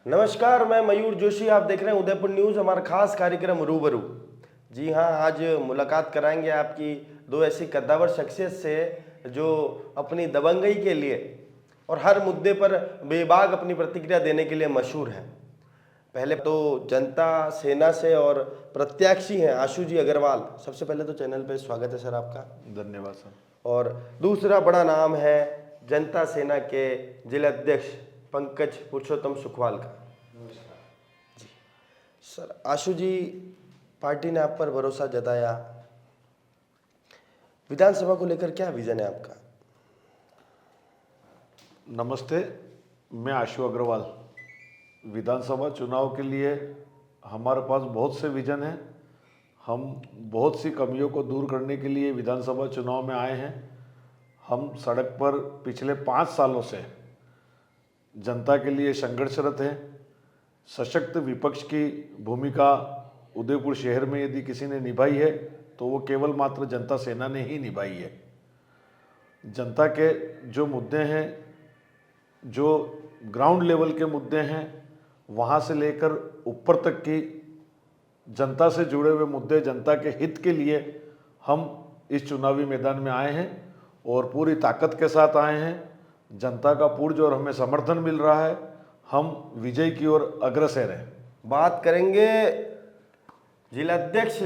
नमस्कार, मैं मयूर जोशी। आप देख रहे हैं उदयपुर न्यूज़, हमारा खास कार्यक्रम रूबरू। जी हाँ, आज मुलाकात कराएंगे आपकी दो ऐसी कद्दावर शख्सियत से जो अपनी दबंगई के लिए और हर मुद्दे पर बेबाक अपनी प्रतिक्रिया देने के लिए मशहूर हैं। पहले तो जनता सेना से और प्रत्याशी हैं आशु जी अग्रवाल। सबसे पहले तो चैनल पे स्वागत है सर आपका। धन्यवाद सर। और दूसरा बड़ा नाम है जनता सेना के जिला अध्यक्ष पंकज पुरुषोत्तम सुखवाल का। जी सर, आशु जी, पार्टी ने आप पर भरोसा जताया, विधानसभा को लेकर क्या विजन है आपका? नमस्ते, मैं आशु अग्रवाल। विधानसभा चुनाव के लिए हमारे पास बहुत से विजन हैं। हम बहुत सी कमियों को दूर करने के लिए विधानसभा चुनाव में आए हैं। हम सड़क पर पिछले 5 सालों से जनता के लिए संघर्षरत हैं। सशक्त विपक्ष की भूमिका उदयपुर शहर में यदि किसी ने निभाई है तो वो केवल मात्र जनता सेना ने ही निभाई है। जनता के जो मुद्दे हैं, जो ग्राउंड लेवल के मुद्दे हैं, वहाँ से लेकर ऊपर तक की जनता से जुड़े हुए मुद्दे, जनता के हित के लिए हम इस चुनावी मैदान में आए हैं और पूरी ताकत के साथ आए हैं। जनता का पुरजोर हमें समर्थन मिल रहा है। हम विजय की ओर अग्रसर हैं। बात करेंगे जिला अध्यक्ष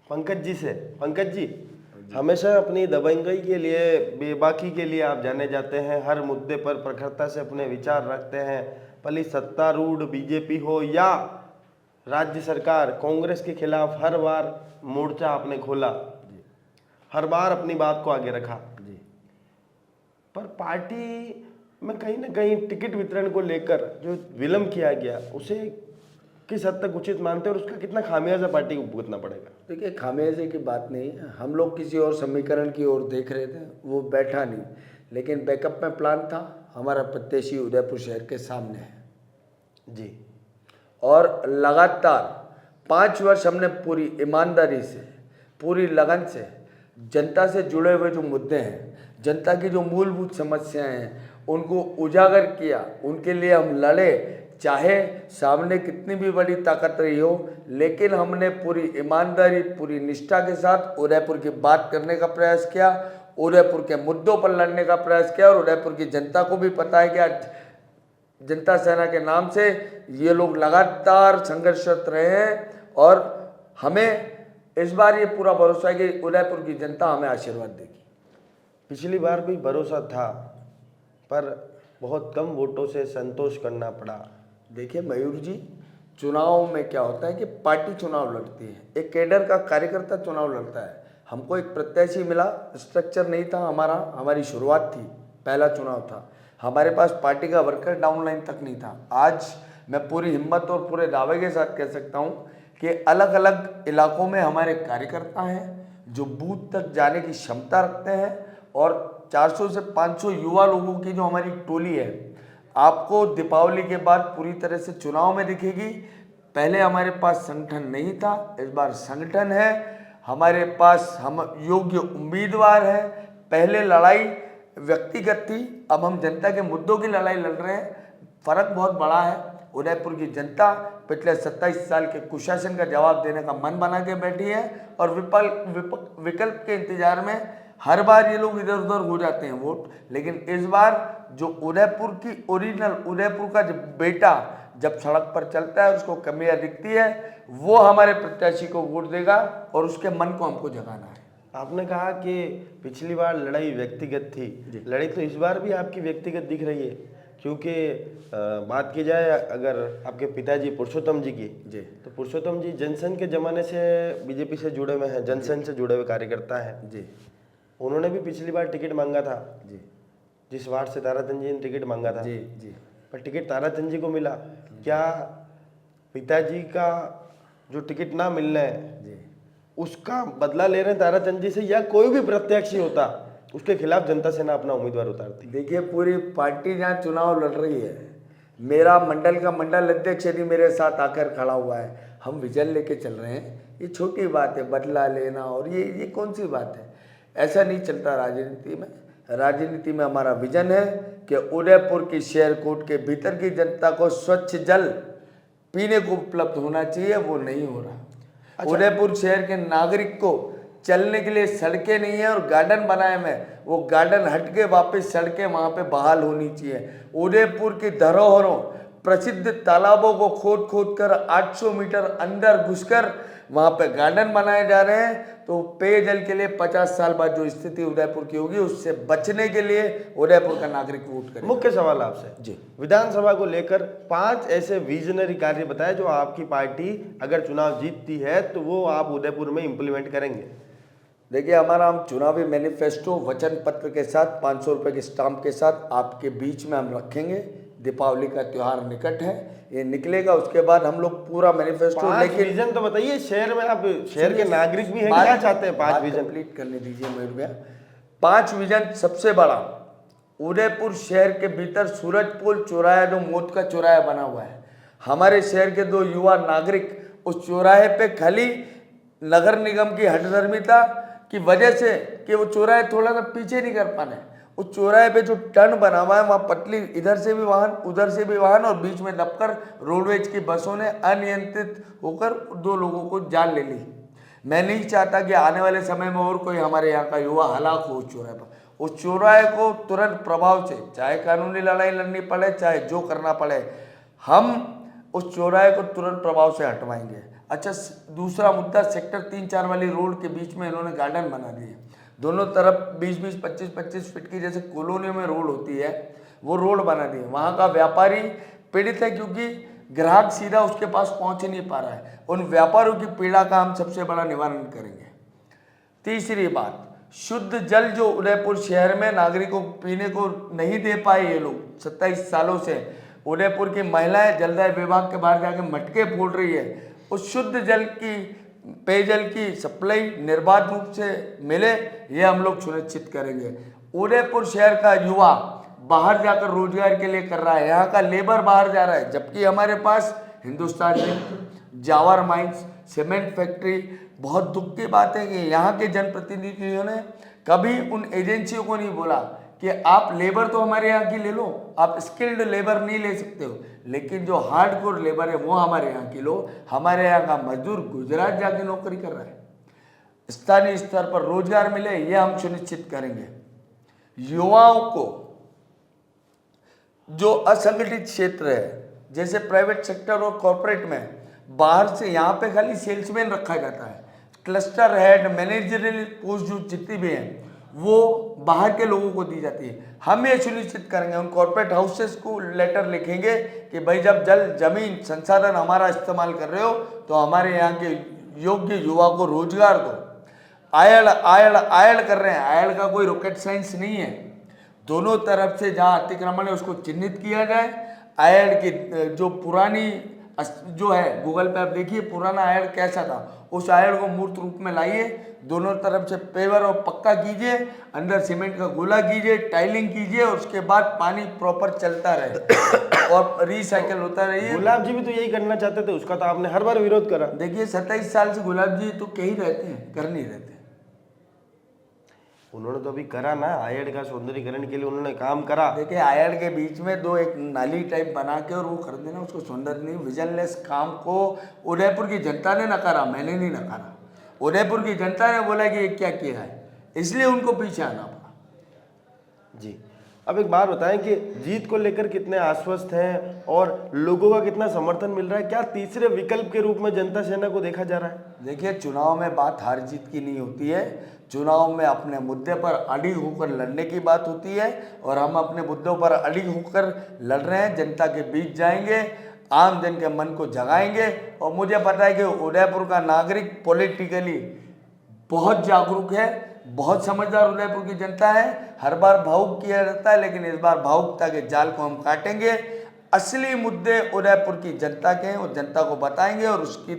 पंकज जी से। पंकज जी, हमेशा अपनी दबंगई के लिए, बेबाकी के लिए आप जाने जाते हैं। हर मुद्दे पर प्रखरता से अपने विचार रखते हैं। भले सत्तारूढ़ बीजेपी हो या राज्य सरकार, कांग्रेस के खिलाफ हर बार मोर्चा आपने खोला, हर बार अपनी बात को आगे रखा। पर पार्टी में कहीं ना कहीं टिकट वितरण को लेकर जो विलंब किया गया, उसे किस हद तक उचित मानते हैं और उसका कितना खामियाजा पार्टी को भुगतना पड़ेगा? देखिए, खामियाजे की बात नहीं है। हम लोग किसी और समीकरण की ओर देख रहे थे, वो बैठा नहीं, लेकिन बैकअप में प्लान था। हमारा प्रत्याशी उदयपुर शहर के सामने है जी। और लगातार 5 वर्ष हमने पूरी ईमानदारी से, पूरी लगन से जनता से जुड़े हुए जो मुद्दे हैं, जनता की जो मूलभूत समस्याएं हैं, उनको उजागर किया। उनके लिए हम लड़े, चाहे सामने कितनी भी बड़ी ताकत रही हो, लेकिन हमने पूरी ईमानदारी, पूरी निष्ठा के साथ उदयपुर की बात करने का प्रयास किया, उदयपुर के मुद्दों पर लड़ने का प्रयास किया। और उदयपुर की जनता को भी पता है कि आज जनता सेना के नाम से ये लोग लगातार संघर्षरत रहे हैं और हमें इस बार ये पूरा भरोसा है कि उदयपुर की जनता हमें आशीर्वाद देगी। पिछली बार भी भरोसा था, पर बहुत कम वोटों से संतोष करना पड़ा। देखिए मयूर जी, चुनाव में क्या होता है कि पार्टी चुनाव लड़ती है, एक कैडर का कार्यकर्ता चुनाव लड़ता है। हमको एक प्रत्याशी मिला, स्ट्रक्चर नहीं था हमारा, हमारी शुरुआत थी, पहला चुनाव था। हमारे पास पार्टी का वर्कर डाउनलाइन तक नहीं था। आज मैं पूरी हिम्मत और पूरे दावे के साथ कह सकता हूँ कि अलग अलग इलाकों में हमारे कार्यकर्ता हैं जो बूथ तक जाने की क्षमता रखते हैं और 400 से 500 युवा लोगों की जो हमारी टोली है, आपको दीपावली के बाद पूरी तरह से चुनाव में दिखेगी। पहले हमारे पास संगठन नहीं था, इस बार संगठन है हमारे पास, हम योग्य उम्मीदवार हैं। पहले लड़ाई व्यक्तिगत थी, अब हम जनता के मुद्दों की लड़ाई लड़ रहे हैं। फर्क बहुत बड़ा है। उदयपुर की जनता पिछले 27 साल के कुशासन का जवाब देने का मन बना के बैठी है और विकल्प के इंतजार में हर बार ये लोग इधर उधर हो जाते हैं वोट। लेकिन इस बार जो उदयपुर की ओरिजिनल, उदयपुर का जो बेटा जब सड़क पर चलता है, उसको कमियां दिखती है, वो हमारे प्रत्याशी को वोट देगा और उसके मन को हमको जगाना है। आपने कहा कि पिछली बार लड़ाई व्यक्तिगत थी, लड़ाई तो इस बार भी आपकी व्यक्तिगत दिख रही है। क्योंकि बात की जाए अगर आपके पिताजी पुरुषोत्तम जी की, तो पुरुषोत्तम जी जनसंघ के ज़माने से बीजेपी से जुड़े हुए हैं, जनसंघ से जुड़े हुए कार्यकर्ता हैं जी। उन्होंने भी पिछली बार टिकट मांगा था जी, जिस वार्ड से ताराचंद जी ने टिकट मांगा था जी, पर टिकट ताराचंद जी को मिला। क्या पिताजी का जो टिकट ना मिलना है जी, उसका बदला ले रहे हैं ताराचंद जी से, या कोई भी प्रत्याशी होता उसके खिलाफ जनता सेना अपना उम्मीदवार उतारती? देखिए, पूरी पार्टी जहाँ चुनाव लड़ रही है, मेरा मंडल का मंडल अध्यक्ष यदि मेरे साथ आकर खड़ा हुआ है, हम विजन लेके चल रहे हैं, ये छोटी बात है बदला लेना, और ये कौन सी बात है? ऐसा नहीं चलता राजनीति में। राजनीति में हमारा विजन है कि उदयपुर की शेरकोट के भीतर की जनता को स्वच्छ जल पीने को उपलब्ध होना चाहिए, वो नहीं हो रहा। उदयपुर शहर के नागरिक को चलने के लिए सड़कें नहीं है और गार्डन बनाए में, वो गार्डन हट के वापस सड़कें वहाँ पे बहाल होनी चाहिए। उदयपुर की धरोहरों प्रसिद्ध तालाबों को खोद खोद कर 800 मीटर अंदर घुसकर वहाँ पे गार्डन बनाए जा रहे हैं। तो पेयजल के लिए 50 साल बाद जो स्थिति उदयपुर की होगी, उससे बचने के लिए उदयपुर का नागरिक वोट करे। मुख्य सवाल आपसे जी, विधानसभा को लेकर 5 ऐसे विजनरी कार्य बताए जो आपकी पार्टी अगर चुनाव जीतती है तो वो आप उदयपुर में इंप्लीमेंट करेंगे। देखिए, हमारा हम चुनावी मैनिफेस्टो वचन पत्र के साथ 500 रुपये के स्टाम्प के साथ आपके बीच में हम रखेंगे। दीपावली का त्यौहार निकट है, ये निकलेगा, उसके बाद हम लोग पूरा मैनिफेस्टो। 5 विजन तो बताइए, शहर में आप शहर के नागरिक भी हैं, क्या चाहते हैं 5 विजन कंप्लीट करने दीजिए मयूर भैया। 5 विजन, सबसे बड़ा उदयपुर शहर के भीतर सूरजपुल चौराहा, जो मौत का चौराहा बना हुआ है, हमारे शहर के 2 युवा नागरिक उस चौराहे पे खाली नगर निगम की हठधर्मिता की वजह से कि वो चौराहे थोड़ा सा पीछे नहीं कर पाने, उस चौराहे पे जो टर्न बना हुआ है वहाँ पटली, इधर से भी वाहन उधर से भी वाहन, और बीच में दबकर रोडवेज की बसों ने अनियंत्रित होकर 2 लोगों को जान ले ली। मैं नहीं चाहता कि आने वाले समय में और कोई हमारे यहाँ का युवा हलाक हो उस चौराहे पर। उस चौराहे को तुरंत प्रभाव से, चाहे कानूनी लड़ाई लड़नी पड़े, चाहे जो करना पड़े, हम उस चौराहे को तुरंत प्रभाव से हटवाएंगे। अच्छा, दूसरा मुद्दा, सेक्टर 3-4 वाली रोड के बीच में इन्होंने गार्डन बना दिए। दोनों तरफ 20-20, 25-25 फीट की जैसे कॉलोनियों में रोड होती है, वो रोड बना दी है। वहाँ का व्यापारी पीड़ित है क्योंकि ग्राहक सीधा उसके पास पहुँच नहीं पा रहा है। उन व्यापारियों की पीड़ा का हम सबसे बड़ा निवारण करेंगे। तीसरी बात, शुद्ध जल जो उदयपुर शहर में नागरिकों को पीने को नहीं दे पाए ये लोग 27 सालों से, उदयपुर की महिलाएं जलदाय विभाग के बाहर जाके मटके फोड़ रही है। उस शुद्ध जल की, पेयजल की सप्लाई निर्बाध रूप से मिले, ये हम लोग सुनिश्चित करेंगे। उदयपुर शहर का युवा बाहर जाकर रोजगार के लिए कर रहा है, यहाँ का लेबर बाहर जा रहा है, जबकि हमारे पास Hindustan Zinc, Zawar mines, cement factory. बहुत दुख की बात है कि यहाँ के जनप्रतिनिधियों ने कभी उन एजेंसियों को नहीं बोला कि आप लेबर तो हमारे यहाँ की ले लो, आप स्किल्ड लेबर नहीं ले सकते हो, लेकिन जो हार्डकोर लेबर है वो हमारे यहाँ की लो। हमारे यहाँ का मजदूर गुजरात जाके नौकरी कर रहा है। स्थानीय स्तर पर रोजगार मिले, ये हम सुनिश्चित करेंगे। युवाओं को जो असंगठित क्षेत्र है, जैसे प्राइवेट सेक्टर और कॉर्पोरेट में, बाहर से यहाँ पे खाली सेल्समैन रखा जाता है। क्लस्टर हेड, मैनेजरियल पोस्ट जो जितनी भी हैं वो बाहर के लोगों को दी जाती है। हम ये सुनिश्चित करेंगे, उन कॉर्पोरेट हाउसेस को लेटर लिखेंगे कि भाई जब जमीन संसाधन हमारा इस्तेमाल कर रहे हो तो हमारे यहाँ के योग्य युवा को रोजगार दो। आयल कर रहे हैं, आयल का कोई रॉकेट साइंस नहीं है। दोनों तरफ से जहाँ अतिक्रमण है उसको चिन्हित किया जाए। आयल की जो पुरानी जो है, गूगल पे आप देखिए पुराना आयल कैसा था, उस आयल को मूर्त रूप में लाइए, दोनों तरफ से पेवर और पक्का कीजिए, अंदर सीमेंट का गोला कीजिए, टाइलिंग कीजिए, और उसके बाद पानी प्रॉपर चलता रहे और रिसाइकल होता रहिए। गुलाब जी भी तो यही करना चाहते थे, उसका तो आपने हर बार विरोध करा। देखिए 27 साल से गुलाब जी तो कहीं रहते हैं, कर नहीं रहते। उन्होंने तो अभी करा ना, आयड का सौंदर्यीकरण के लिए उन्होंने काम करा। देखिए आयड के बीच में 2 एक नाली टाइप बना के और वो कर देना, उसको सौंदर्य नहीं, विजनलेस काम को उदयपुर की जनता ने नकारा, मैंने नहीं नकारा। उदयपुर की जनता ने बोला कि ये क्या किया है, इसलिए उनको पीछे आना पड़ा। जी, अब एक बात बताएं कि जीत को लेकर कितने आश्वस्त हैं और लोगों का कितना समर्थन मिल रहा है? क्या तीसरे विकल्प के रूप में जनता सेना को देखा जा रहा है? देखिए, चुनाव में बात हार जीत की नहीं होती है। चुनाव में अपने मुद्दे पर अड़ी होकर लड़ने की बात होती है, और हम अपने मुद्दों पर अड़ी होकर लड़ रहे हैं। जनता के बीच जाएंगे, आम जन के मन को जगाएंगे, और मुझे पता है कि उदयपुर का नागरिक पॉलिटिकली बहुत जागरूक है, बहुत समझदार उदयपुर की जनता है। हर बार भावुक किया जाता है, लेकिन इस बार भावुकता के जाल को हम काटेंगे। असली मुद्दे उदयपुर की जनता के हैं, और जनता को बताएंगे, और उसकी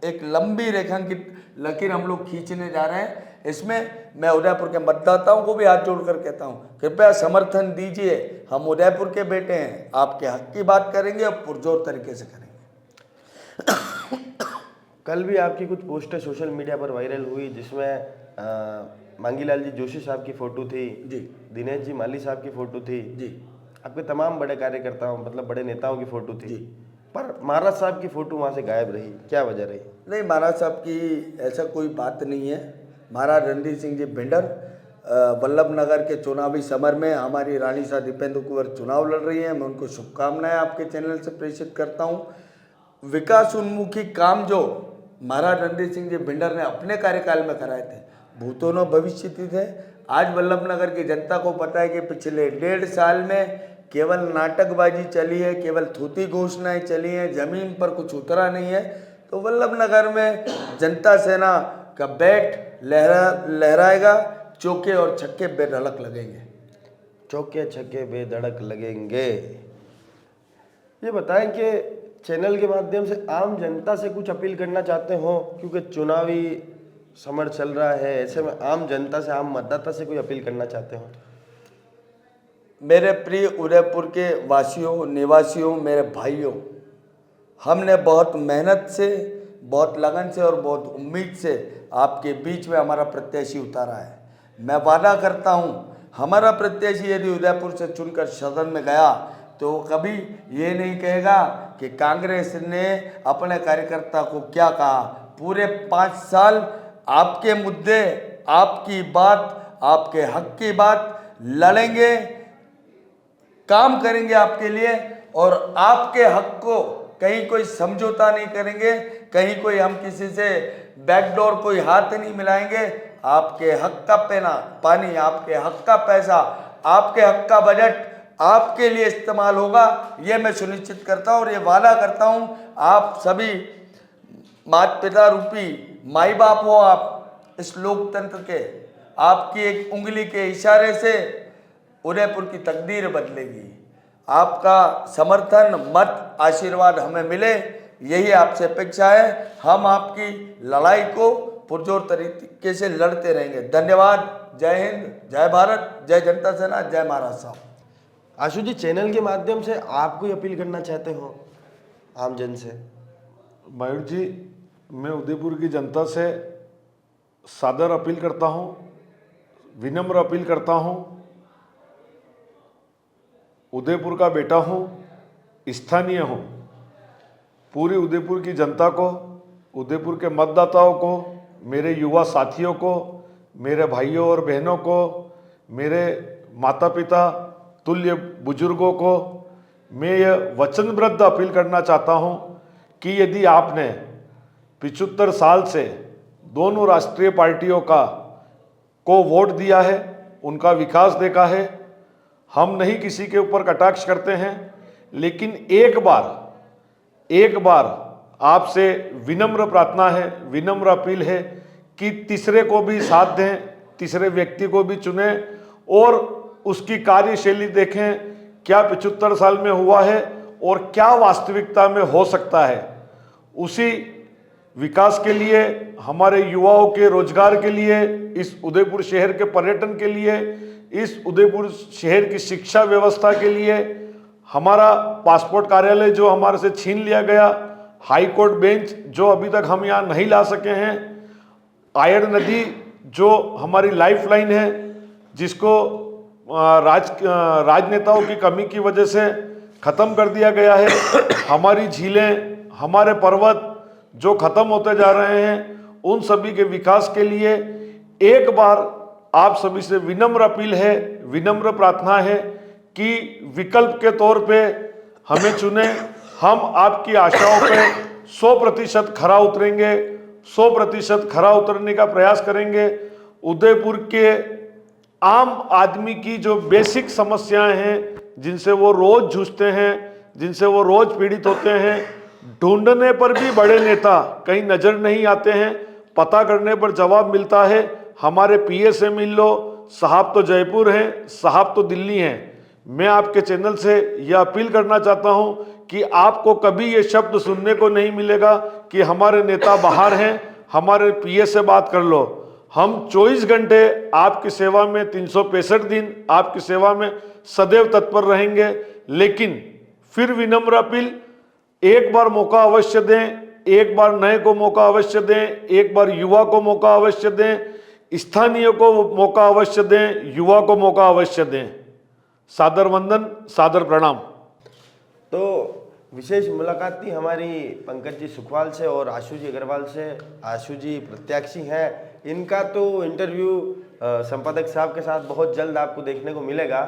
एक लंबी रेखांकित लकीर हम लोग खींचने जा रहे हैं। इसमें मैं उदयपुर के मतदाताओं को भी हाथ जोड़कर कहता हूं, कृपया समर्थन दीजिए। हम उदयपुर के बेटे हैं, आपके हक की बात करेंगे और पुरजोर तरीके से करेंगे। कल भी आपकी कुछ पोस्टें सोशल मीडिया पर वायरल हुई, जिसमें मांगीलाल जी जोशी साहब की फोटो थी जी, दिनेश जी माली साहब की फोटो थी जी, आपके तमाम बड़े कार्यकर्ताओं मतलब बड़े नेताओं की फोटो थी, पर महाराज साहब की फोटो वहाँ से गायब रही, क्या वजह रही? नहीं, महाराज साहब की ऐसा कोई बात नहीं है। महाराज रणधीर सिंह जी भिंडर वल्लभ नगर के चुनावी समर में हमारी रानी साहब दीपेंद्र कुंवर चुनाव लड़ रही हैं। मैं उनको शुभकामनाएं आपके चैनल से प्रेषित करता हूं। विकास उन्मुखी काम जो महाराज रणधीर सिंह जी भिंडर ने अपने कार्यकाल में कराए थे, भूतो न भविष्यति थे। आज वल्लभ नगर की जनता को पता है कि पिछले 1.5 साल में केवल नाटकबाजी चली है, केवल थूती घोषणाएं चली हैं, जमीन पर कुछ उतरा नहीं है। तो वल्लभ नगर में जनता सेना का बैट लहराएगा, चौके और छक्के बेधड़क लगेंगे। चौके छक्के बेधड़क लगेंगे। ये बताएं कि चैनल के माध्यम से आम जनता से कुछ अपील करना चाहते हो, क्योंकि चुनावी समर चल रहा है, ऐसे में आम जनता से, आम मतदाता से कोई अपील करना चाहते हो? मेरे प्रिय उदयपुर के वासियों, निवासियों, मेरे भाइयों, हमने बहुत मेहनत से, बहुत लगन से और बहुत उम्मीद से आपके बीच में हमारा प्रत्याशी उतारा है। मैं वादा करता हूं, हमारा प्रत्याशी यदि उदयपुर से चुनकर सदन में गया तो वो कभी ये नहीं कहेगा कि कांग्रेस ने अपने कार्यकर्ता को क्या कहा। पूरे 5 साल आपके मुद्दे, आपकी बात, आपके हक की बात लड़ेंगे, काम करेंगे आपके लिए, और आपके हक को कहीं कोई समझौता नहीं करेंगे, कहीं कोई हम किसी से बैकडोर कोई हाथ नहीं मिलाएंगे। आपके हक का पानी, आपके हक का पैसा, आपके हक का बजट आपके लिए इस्तेमाल होगा, ये मैं सुनिश्चित करता हूँ और ये वादा करता हूँ। आप सभी माता पिता रूपी माई बाप हो, आप इस लोकतंत्र के, आपकी एक उंगली के इशारे से उदयपुर की तकदीर बदलेगी। आपका समर्थन, मत, आशीर्वाद हमें मिले, यही आपसे अपेक्षा है। हम आपकी लड़ाई को पुरजोर तरीके से लड़ते रहेंगे। धन्यवाद। जय हिंद, जय भारत, जय जनता सेना, जय महाराज साहब। आशु जी, चैनल के माध्यम से आप कोई अपील करना चाहते हो आम जन से? मयूर जी, मैं उदयपुर की जनता से सादर अपील करता हूं, विनम्र अपील करता हूं। उदयपुर का बेटा हूं, स्थानीय हूं। पूरी उदयपुर की जनता को, उदयपुर के मतदाताओं को, मेरे युवा साथियों को, मेरे भाइयों और बहनों को, मेरे माता पिता तुल्य बुजुर्गों को मैं यह वचनबद्ध अपील करना चाहता हूं कि यदि आपने 75 साल से दोनों राष्ट्रीय पार्टियों को वोट दिया है, उनका विकास देखा है, हम नहीं किसी के ऊपर कटाक्ष करते हैं, लेकिन एक बार आपसे विनम्र प्रार्थना है, विनम्र अपील है कि तीसरे को भी साथ दें, तीसरे व्यक्ति को भी चुनें और उसकी कार्यशैली देखें, क्या 75 साल में हुआ है और क्या वास्तविकता में हो सकता है। उसी विकास के लिए, हमारे युवाओं के रोजगार के लिए, इस उदयपुर शहर के पर्यटन के लिए, इस उदयपुर शहर की शिक्षा व्यवस्था के लिए, हमारा पासपोर्ट कार्यालय जो हमारे से छीन लिया गया, हाई कोर्ट बेंच जो अभी तक हम यहाँ नहीं ला सके हैं, आयर नदी जो हमारी लाइफलाइन है, जिसको राजनेताओं की कमी की वजह से ख़त्म कर दिया गया है, हमारी झीलें, हमारे पर्वत जो ख़त्म होते जा रहे हैं, उन सभी के विकास के लिए एक बार आप सभी से विनम्र अपील है, विनम्र प्रार्थना है कि विकल्प के तौर पे हमें चुने। हम आपकी आशाओं पे 100% खरा उतरेंगे, 100% खरा उतरने का प्रयास करेंगे। उदयपुर के आम आदमी की जो बेसिक समस्याएं हैं, जिनसे वो रोज जूझते हैं, जिनसे वो रोज पीड़ित होते हैं, ढूंढने पर भी बड़े नेता कहीं नजर नहीं आते हैं, पता करने पर जवाब मिलता है हमारे पीए से मिल लो, साहब तो जयपुर हैं, साहब तो दिल्ली हैं। मैं आपके चैनल से यह अपील करना चाहता हूं कि आपको कभी ये शब्द सुनने को नहीं मिलेगा कि हमारे नेता बाहर हैं, हमारे पीए से बात कर लो। हम 24 घंटे आपकी सेवा में, 365 दिन आपकी सेवा में सदैव तत्पर रहेंगे। लेकिन फिर विनम्र अपील, एक बार मौका अवश्य दें, एक बार नए को मौका अवश्य दें, एक बार युवा को मौका अवश्य दें, स्थानीय को मौका अवश्य दें, युवा को मौका अवश्य दें। सादर वंदन, सादर प्रणाम। तो विशेष मुलाकात थी हमारी पंकज जी सुखवाल से और आशु जी अग्रवाल से। आशु जी प्रत्याशी हैं, इनका तो इंटरव्यू संपादक साहब के साथ बहुत जल्द आपको देखने को मिलेगा।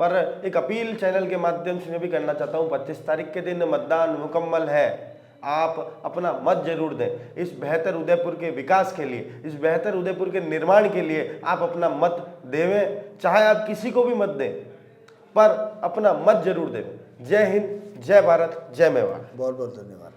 पर एक अपील चैनल के माध्यम से मैं भी करना चाहता हूँ, 25 तारीख के दिन मतदान मुकम्मल है, आप अपना मत जरूर दें। इस बेहतर उदयपुर के विकास के लिए, इस बेहतर उदयपुर के निर्माण के लिए आप अपना मत देवें। चाहे आप किसी को भी मत दें, पर अपना मत जरूर देवें। जय हिंद, जय भारत, जय मेवाड़। बहुत बहुत धन्यवाद।